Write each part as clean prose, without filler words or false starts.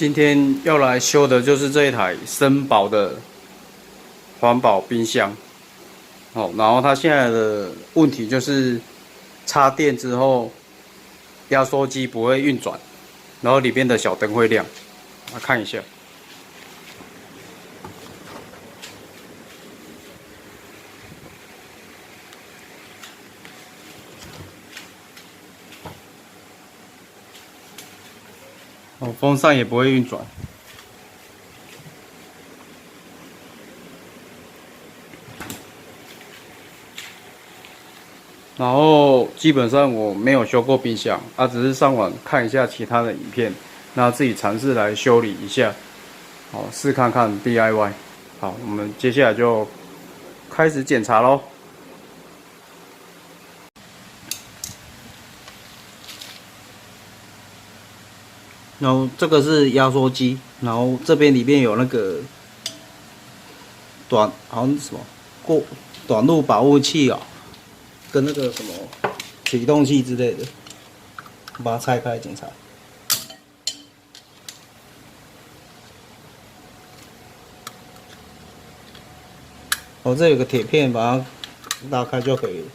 今天要来修的就是这一台森宝的环保冰箱。哦，然后它现在的问题就是插电之后，压缩机不会运转，然后里面的小灯会亮。来看一下。哦，风扇也不会运转。然后基本上我没有修过冰箱，只是上网看一下其他的影片，那自己尝试来修理一下，好试看看 DIY。好，我们接下来就开始检查咯。然后这个是压缩机，然后这边里面有那个好像是什么短路保护器啊，跟那个什么启动器之类的，把它拆开检查。哦，这有个铁片，把它拉开就可以了。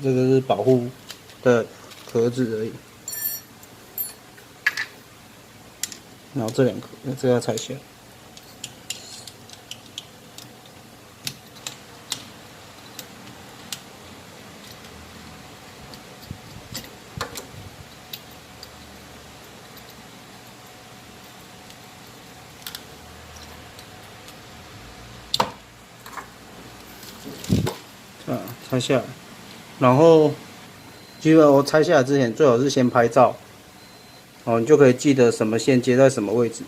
这个是保护的壳子而已。然后这两颗，这个要拆下来。拆下来，然后基本我拆下来之前，最好是先拍照，哦，你就可以记得什么线接在什么位置。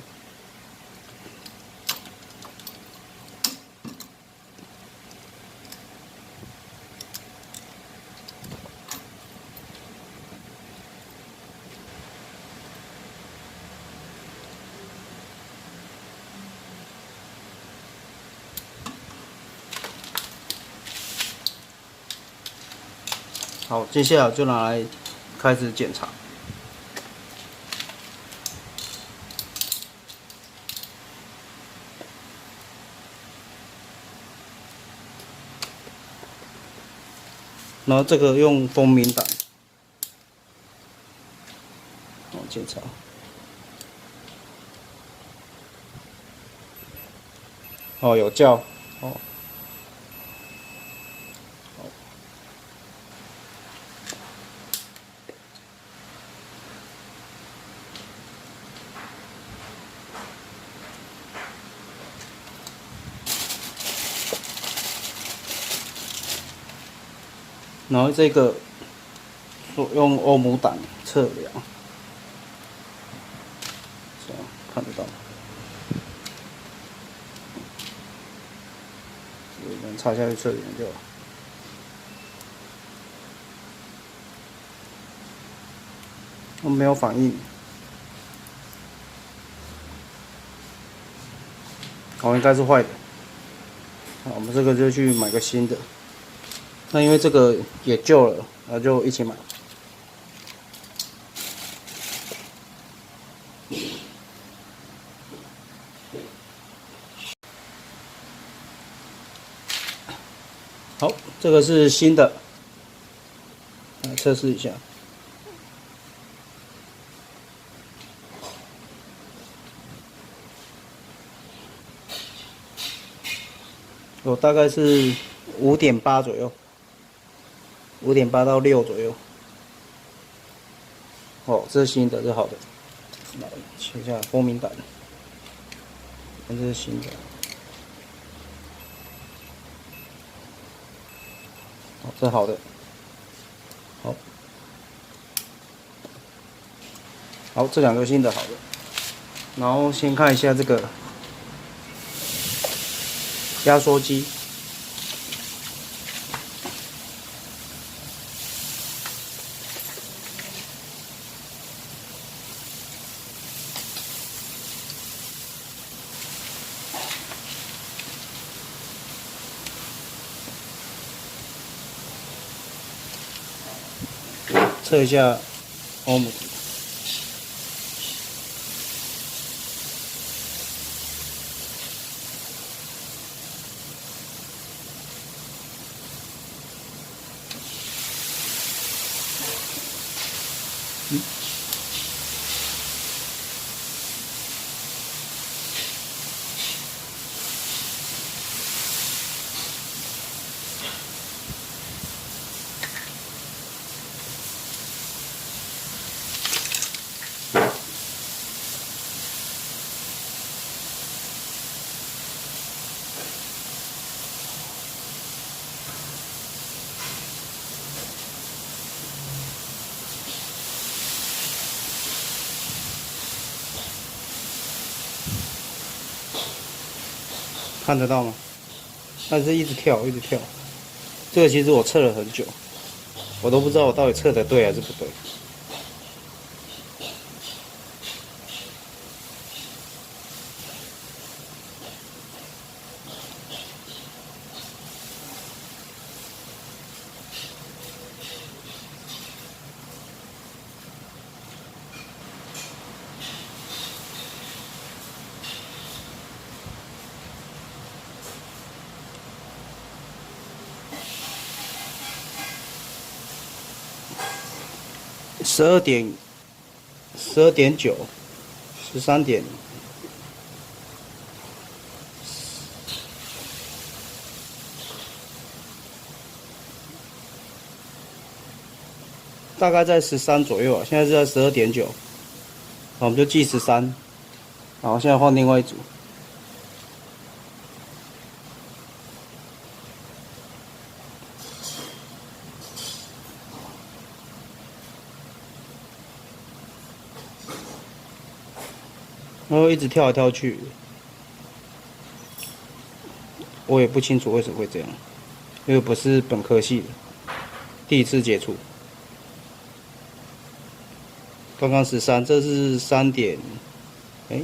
好，接下来就拿来开始检查。然后这个用风鸣胆，检查。哦，有叫，哦。然后这个用欧姆胆测量，这样看得到。我们插下去测量就好。没有反应，应该是坏的。好，我们这个就去买个新的。那因为这个也旧了，然后就一起买。好，这个是新的，来测试一下。我大概是5.8左右，5.8到6左右。哦，这是新的，这是好的。来切一下风鸣胆，这是新的。好，这是好的。好，好，这两个新的好的。然后先看一下这个压缩机。测一下欧姆底。看得到吗？它是一直跳，一直跳。这个其实我测了很久，我都不知道我到底测的对还是不对。12.9，13点，大概在13左右啊。现在是在12.9，我们就记13。好，现在换另外一组。然后一直跳来跳去，我也不清楚为什么会这样，因为不是本科系的，第一次接触。刚刚13，这是3点，哎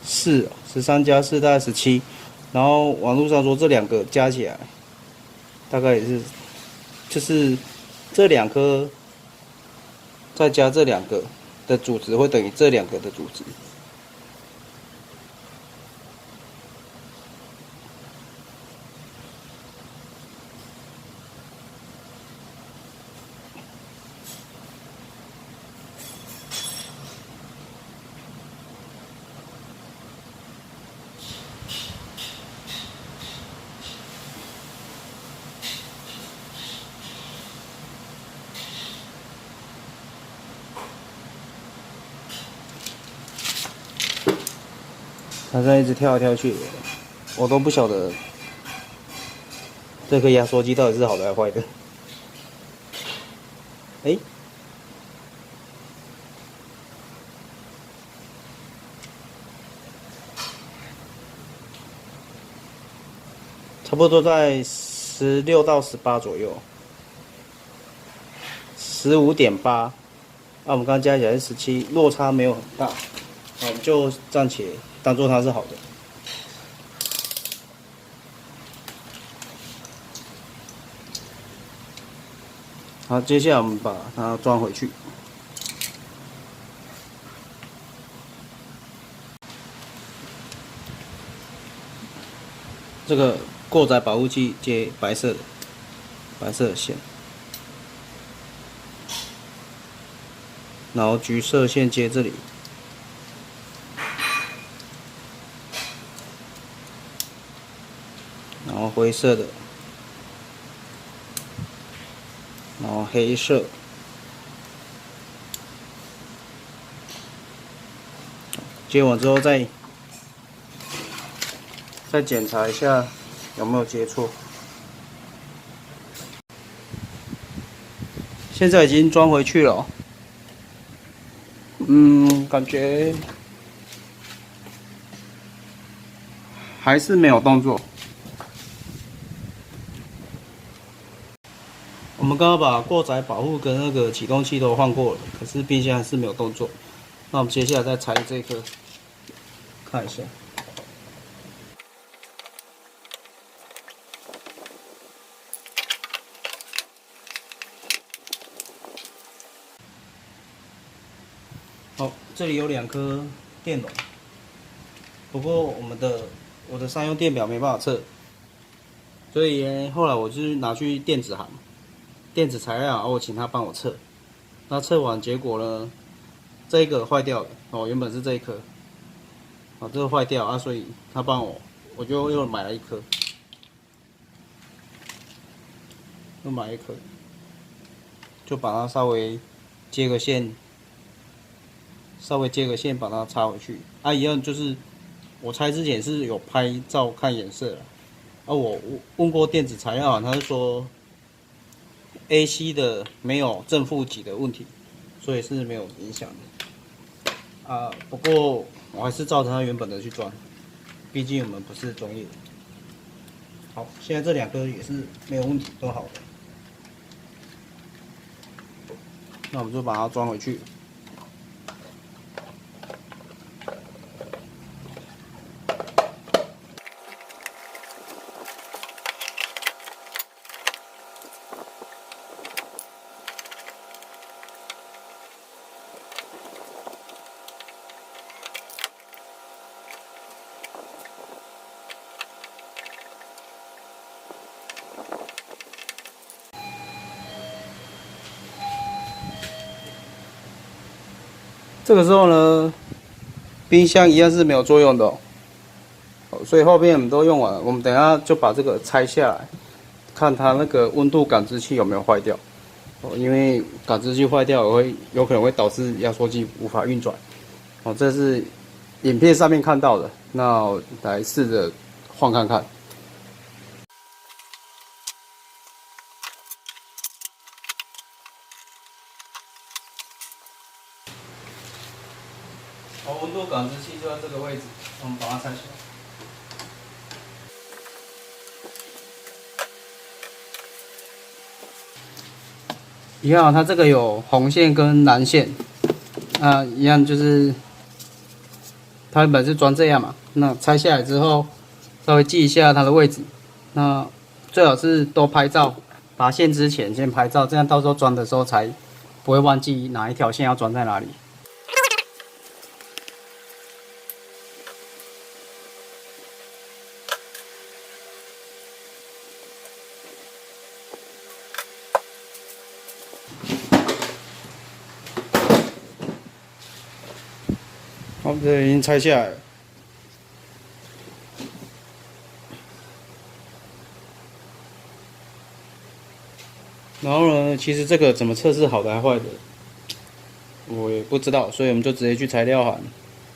，4，13加4大概17。然后网络上说这两个加起来，大概也是，就是这2颗再加这2个的组值会等于这2个的组值。它在一直跳来跳去，我都不晓得这颗压缩机到底是好的还是坏的。哎，差不多在16到18左右，15.8。那我们刚刚加起来是17，落差没有很大，我们就暂且当做它是好的。好，接下来我们把它装回去。这个过载保护器接白色的线，然后橘色线接这里。然后灰色的，然后黑色，接完之后再检查一下有没有接错。现在已经装回去了，感觉还是没有动作。我们刚刚把过载保护跟那个启动器都换过了，可是冰箱还是没有动作。那我们接下来再拆这颗，看一下。好，这里有2颗电容，不过我的商用电表没办法测，所以呢后来我就拿去电子行，电子材料，我请他帮我测。那测完结果呢，这一个坏掉了哦，原本是这一颗，啊，这个坏掉啊，所以他帮我就又买了1颗，又买1颗，就把它稍微接个线。稍微接个线把它插回去，啊，一样就是我拆之前是有拍照看颜色的，啊，我问过电子材料行，他是说 AC 的没有正负极的问题，所以是没有影响的，啊，不过我还是照着它原本的去装，毕竟我们不是专业的。好，现在这2颗也是没有问题，都好的，那我们就把它装回去。这个时候呢，冰箱一样是没有作用的哦，所以后面我们都用完了。我们等一下就把这个拆下来，看它那个温度感知器有没有坏掉哦，因为感知器坏掉有可能会导致压缩机无法运转哦，这是影片上面看到的。那我来试着换看看。好，温度感知器就在这个位置，我们把它拆下来。一样，它这个有红线跟蓝线，一样就是它原本是装这样嘛，那拆下来之后稍微记一下它的位置，那最好是都拍照，拔线之前先拍照，这样到时候装的时候才不会忘记哪一条线要装在哪里。好，这已经拆下来了。然后呢，其实这个怎么测试好的还坏的，我也不知道，所以我们就直接去材料行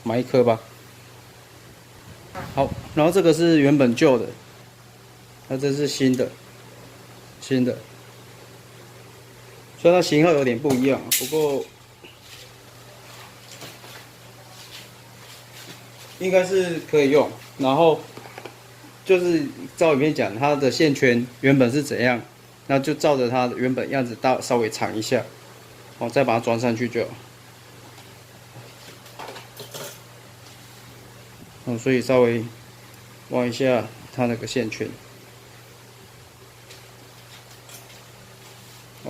买1颗吧。好，然后这个是原本旧的，那这是新的，虽然它型号有点不一样，不过应该是可以用。然后就是照影片讲，它的线圈原本是怎样，那就照着它的原本样子稍微长一下，再把它装上去就好。所以稍微挖一下它那个线圈，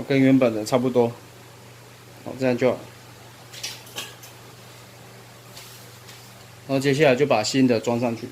跟原本的差不多，好，这样就好。然后接下来就把新的装上去。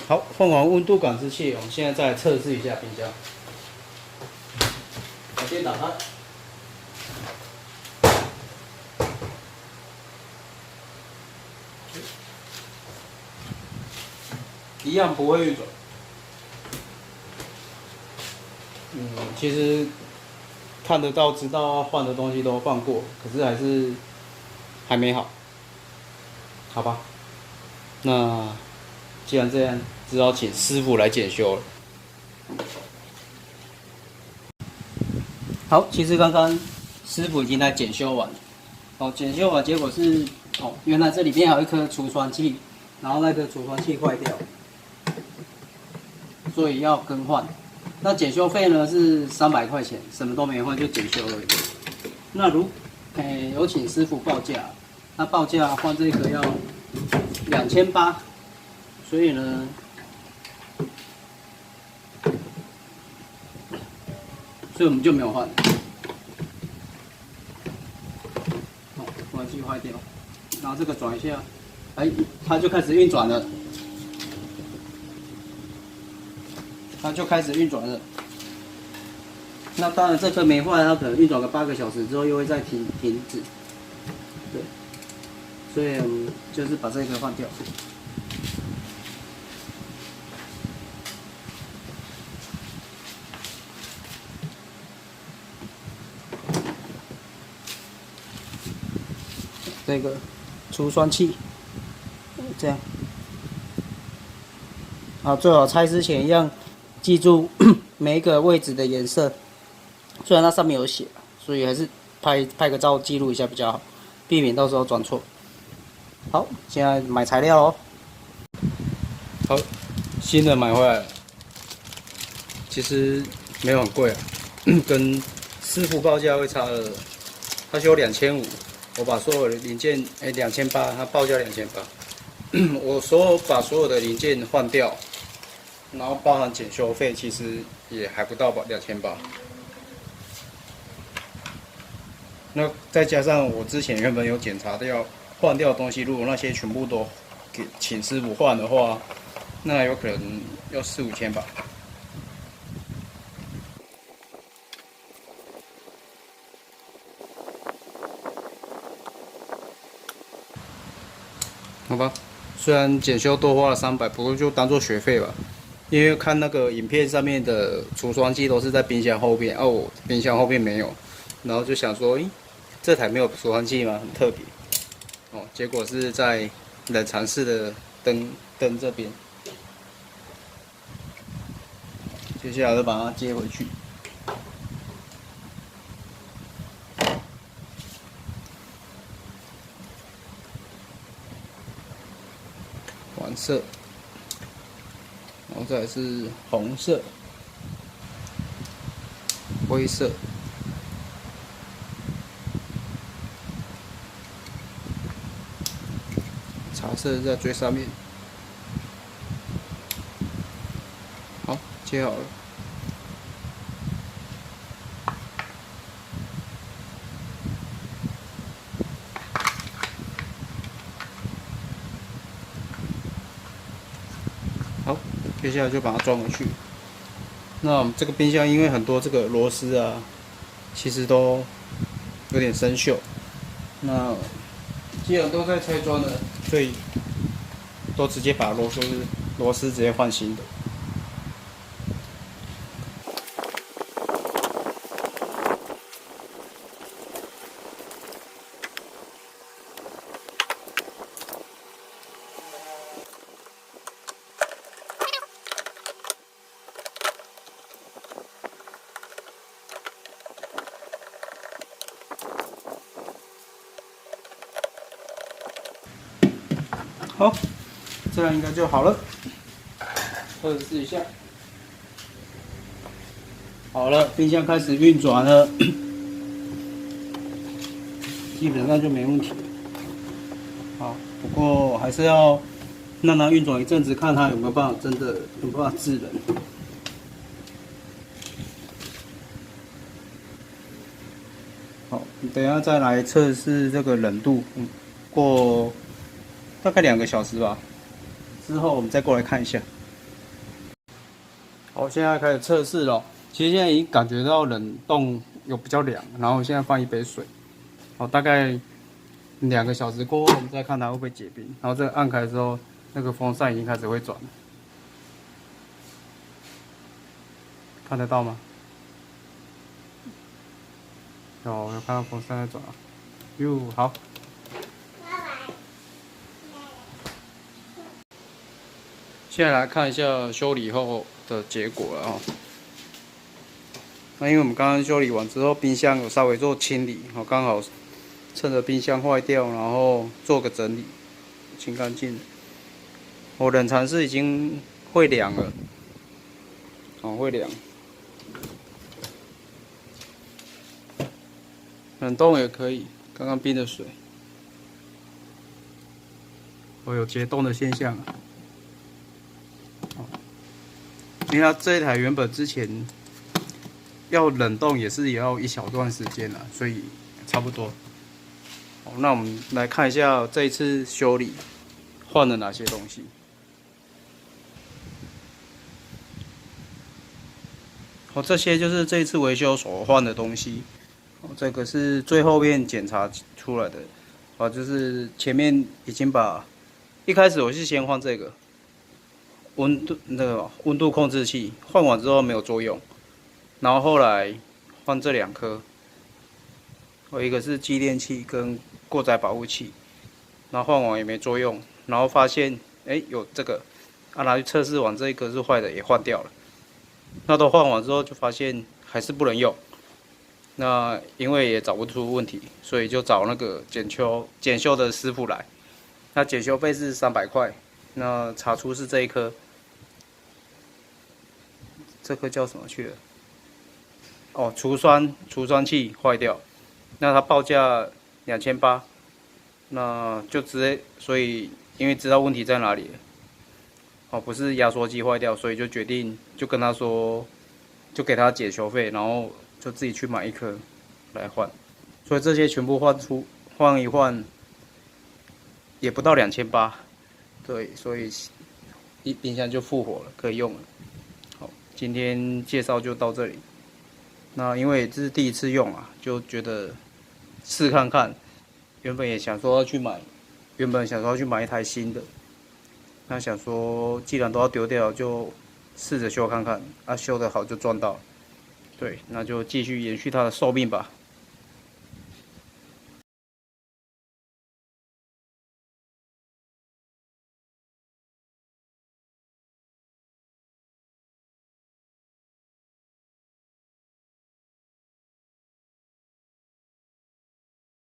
好，放完温度感知器，我们现在再来测试一下冰箱。把电打开，一样不会运转。其实看得到、知道换的东西都换过，可是还没好，好吧？那既然这样，只好请师傅来检修了。好，其实刚刚师傅已经在检修完了。哦，检修完结果是，原来这里面还有一颗除霜器，然后那个除霜器坏掉，所以要更换。那检修费呢是300块钱，什么都没换就检修而已。那有请师傅报价，那报价换这个要2800，所以呢，所以我们就没有换。除霜器坏掉，然后这个转一下，它就开始运转了，那当然这颗没坏，它可能运转个8个小时之后又会再停止，对，所以就是把这个换掉。这个除霜器，这样，啊，最好拆之前一样，记住每一个位置的颜色。虽然它上面有写，所以还是拍个照记录一下比较好，避免到时候转错。好，现在买材料哦。好，新的买回来了，其实没有很贵啊，跟师傅报价会差了，他修2500，我把所有的零件2800，他报价2800，我把所有的零件换掉，然后包含检修费，其实也还不到吧2800。那再加上我之前原本有检查掉换掉的东西，如果那些全部都请师傅换的话，那有可能要4、5千吧。好吧，虽然检修多花了300，不过就当做学费吧。因为看那个影片上面的除霜机都是在冰箱后边，我冰箱后面没有，然后就想说，这台没有除霜器吗？很特别。结果是在冷藏室的灯这边。接下来就把它接回去。黄色，然后再来是红色、灰色。茶色在最上面，好，接好了。好，接下来就把它装回去。那我们这个冰箱因为很多这个螺丝啊，其实都有点生锈。那既然都在拆装了，所以都直接把螺丝直接换新的。好，这样应该就好了。测试一下，好了，冰箱开始运转了，基本上就没问题了。好，不过还是要让它运转一阵子，看它有没有办法制冷。好，等一下再来测试这个冷度，过大概2个小时吧，之后我们再过来看一下。好，现在开始测试了。其实现在已经感觉到冷冻有比较凉，然后现在放一杯水。好，大概2个小时过后，我们再看它会不会结冰。然后这个按开之后，那个风扇已经开始会转了，看得到吗？有看到风扇在转啊。好。现在来看一下修理后的结果了哦。那因为我们刚刚修理完之后，冰箱有稍微做清理，好，刚好趁着冰箱坏掉，然后做个整理，清干净。我冷藏室已经会凉了，哦，会凉。冷冻也可以，刚刚冰的水，我有结冻的现象啊。因为它这一台原本之前要冷冻也要一小段时间了，所以差不多。好，那我们来看一下这一次修理换了哪些东西。好，这些就是这一次维修所换的东西。这个是最后面检查出来的，啊，就是前面已经把，一开始我是先换这个温度控制器，换完之后没有作用，然后后来换这2颗，一个是继电器跟过载保护器，然后换完也没作用，然后发现有这个，拿去测试完这一颗是坏的，也换掉了，那都换完之后就发现还是不能用。那因为也找不出问题，所以就找那个检修的师傅来。那检修费是300块。那查出是这一颗，这颗叫什么去了？哦，除酸器坏掉。那它报价2800，那就直接，所以因为知道问题在哪里了，哦，不是压缩机坏掉，所以就决定就跟他说，就给他检修费，然后就自己去买1颗来换，所以这些全部换一换，也不到2800，对，所以冰箱就复活了，可以用了。好，今天介绍就到这里。那因为这是第一次用啊，就觉得试看看。原本想说要去买一台新的，那想说既然都要丢掉，就试着修看看，修得好就赚到了。对，那就继续延续它的寿命吧。